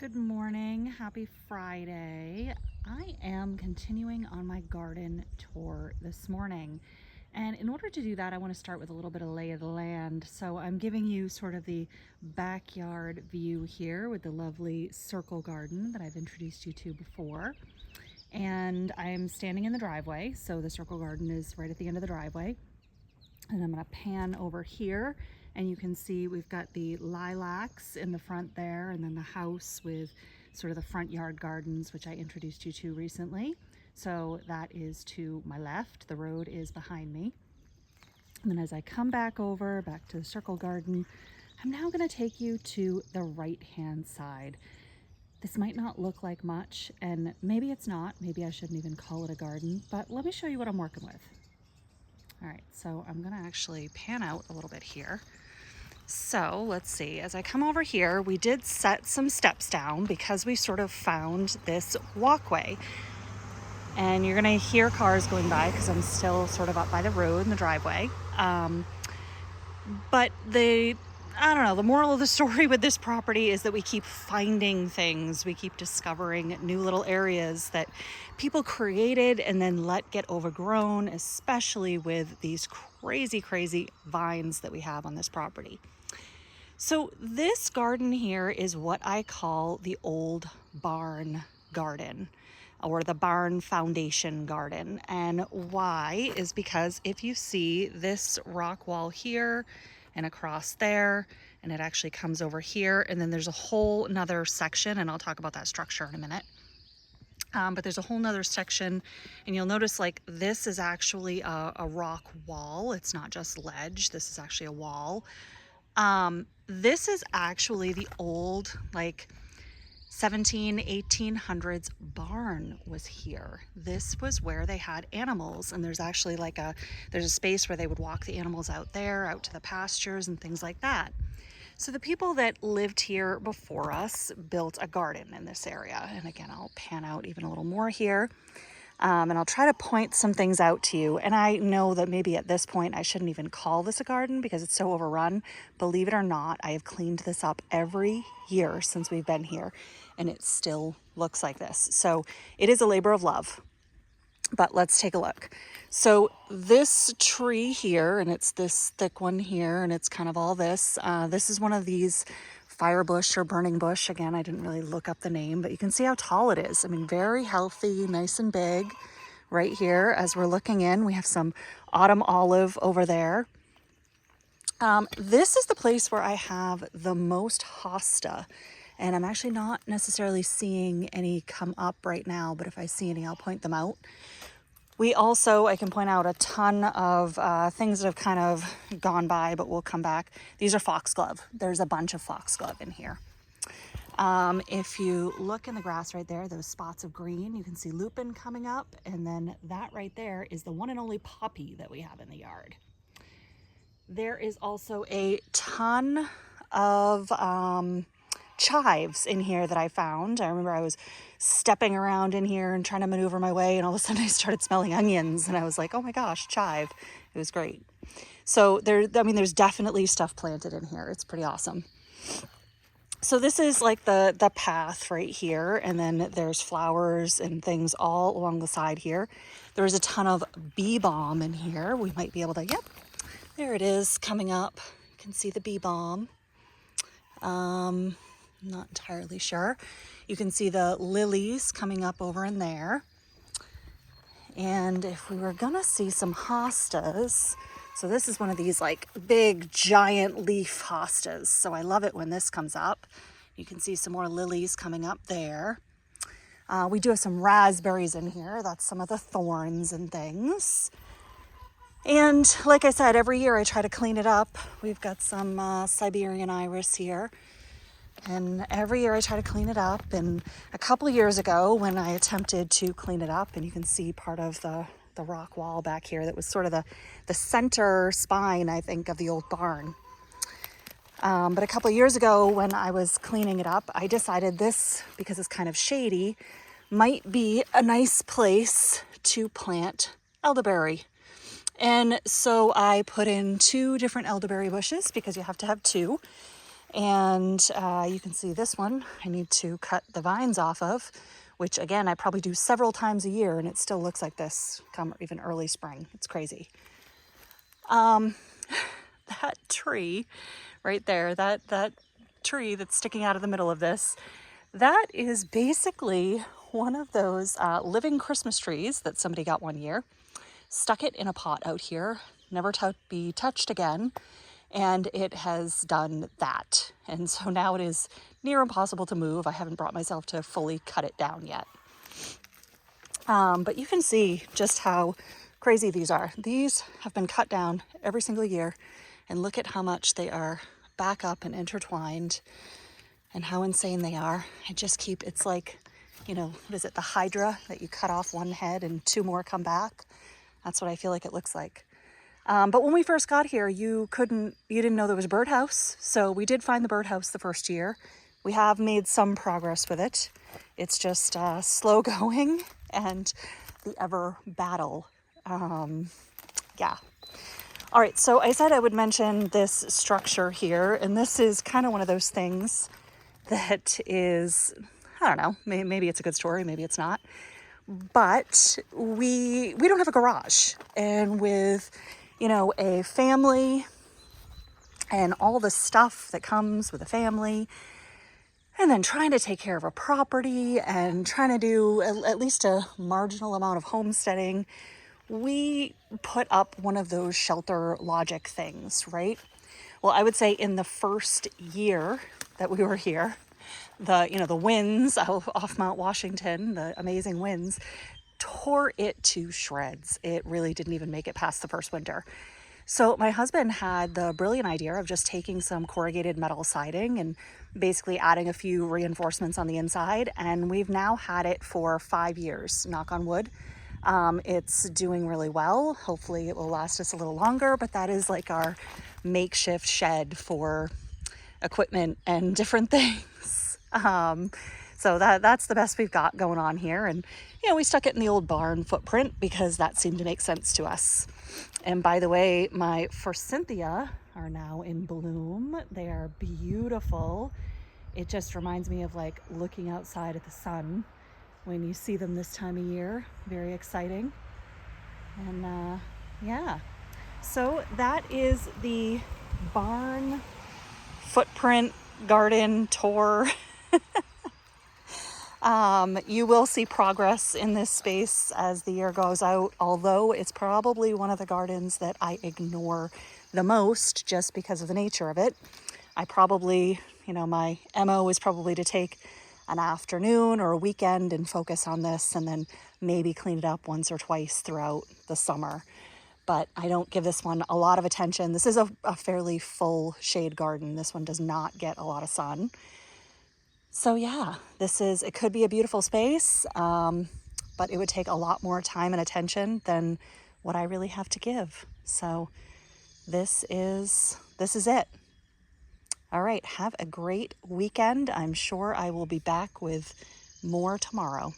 Good morning, happy Friday. I am continuing on my garden tour this morning. And in order to do that, I want to start with a little bit of lay of the land. So I'm giving you sort of the backyard view here with the lovely circle garden that I've introduced you to before. And I'm standing in the driveway. So the circle garden is right at the end of the driveway. And I'm going to pan over here and you can see we've got the lilacs in the front there, and then the house with sort of the front yard gardens, which I introduced you to recently. So that is to my left. The road is behind me. And then as I come back to the circle garden, I'm now going to take you to the right hand side. This might not look like much, and maybe it's not. Maybe I shouldn't even call it a garden, but let me show you what I'm working with. All right, so I'm gonna actually pan out a little bit here. So let's see, as I come over here, we did set some steps down because we sort of found this walkway. And you're gonna hear cars going by because I'm still sort of up by the road in the driveway. But I don't know, the moral of the story with this property is that we keep finding things. We keep discovering new little areas that people created and then let get overgrown, especially with these crazy vines that we have on this property. So this garden here is what I call the old barn garden, or the barn foundation garden. And why is because if you see this rock wall here and across there, and it actually comes over here, and then there's a whole nother section, and I'll talk about that structure in a minute. But there's a whole nother section, and you'll notice like this is actually a rock wall. It's not just ledge, this is actually a wall. This is actually the old like 1800s barn was here. This was where they had animals, and there's actually like there's a space where they would walk the animals out there, out to the pastures and things like that. So the people that lived here before us built a garden in this area. And again, I'll pan out even a little more here. And I'll try to point some things out to you. And I know that maybe at this point I shouldn't even call this a garden because it's so overrun. Believe it or not, I have cleaned this up every year since we've been here, and it still looks like this. So it is a labor of love. But let's take a look. So this tree here, and it's this thick one here, and it's kind of all this. This is one of these firebush or burning bush. Again, I didn't really look up the name, but you can see how tall it is. I mean, very healthy, nice and big. Right here, as we're looking in, we have some autumn olive over there. This is the place where I have the most hosta, and I'm actually not necessarily seeing any come up right now, but if I see any, I'll point them out. We also, I can point out a ton of things that have kind of gone by, but we'll come back. These are foxglove. There's a bunch of foxglove in here. If you look in the grass right there, those spots of green, you can see lupin coming up. And then that right there is the one and only poppy that we have in the yard. There is also a ton of chives in here that I found. I remember I was stepping around in here and trying to maneuver my way, and all of a sudden I started smelling onions, and I was like, oh my gosh, chive. It was great. So there's definitely stuff planted in here. It's pretty awesome. So this is like the path right here, and then there's flowers and things all along the side here. There's a ton of bee balm in here. We might be able to, yep, there it is coming up. You can see the bee balm. Not entirely sure. You can see the lilies coming up over in there. And if we were gonna see some hostas, so this is one of these like big giant leaf hostas. So I love it when this comes up. You can see some more lilies coming up there. We do have some raspberries in here. That's some of the thorns and things. And like I said, every year I try to clean it up. We've got some Siberian iris here. And every year I try to clean it up. And a couple of years ago when I attempted to clean it up, and you can see part of the rock wall back here that was sort of the center spine, I think, of the old barn. But a couple of years ago when I was cleaning it up, I decided this, because it's kind of shady, might be a nice place to plant elderberry. And so I put in 2 different elderberry bushes because you have to have 2. And you can see this one I need to cut the vines off of, which again, I probably do several times a year, and it still looks like this come even early spring. It's crazy. That tree right there, that tree that's sticking out of the middle of this, that is basically one of those living Christmas trees that somebody got one year, stuck it in a pot out here, never to be touched again, and it has done that. And so now it is near impossible to move. I haven't brought myself to fully cut it down yet. But you can see just how crazy these are. These have been cut down every single year, and look at how much they are back up and intertwined and how insane they are. I just keep, it's like, you know, what is it, the hydra that you cut off one head and two more come back? That's what I feel like it looks like. But when we first got here, you didn't know there was a birdhouse. So we did find the birdhouse the first year. We have made some progress with it. It's just slow going and the ever battle. Yeah. All right, so I said I would mention this structure here, and this is kind of one of those things that is, I don't know, maybe it's a good story, maybe it's not. But we don't have a garage, and with, you know, a family and all the stuff that comes with a family, and then trying to take care of a property and trying to do at least a marginal amount of homesteading, we put up one of those shelter logic things, right? Well, I would say in the first year that we were here, the winds off Mount Washington, the amazing winds, tore it to shreds. It really didn't even make it past the first winter. So my husband had the brilliant idea of just taking some corrugated metal siding and basically adding a few reinforcements on the inside. And we've now had it for 5 years, knock on wood. It's doing really well. Hopefully it will last us a little longer, but that is like our makeshift shed for equipment and different things. So that's the best we've got going on here. And, you know, we stuck it in the old barn footprint because that seemed to make sense to us. And by the way, my Forsythia are now in bloom. They are beautiful. It just reminds me of like looking outside at the sun when you see them this time of year. Very exciting. And yeah, so that is the barn footprint garden tour. You will see progress in this space as the year goes out, although it's probably one of the gardens that I ignore the most just because of the nature of it. I probably, my MO is probably to take an afternoon or a weekend and focus on this, and then maybe clean it up once or twice throughout the summer. But I don't give this one a lot of attention. This is a fairly full shade garden. This one does not get a lot of sun. So yeah, it could be a beautiful space, but it would take a lot more time and attention than what I really have to give. So this is it. All right, have a great weekend. I'm sure I will be back with more tomorrow.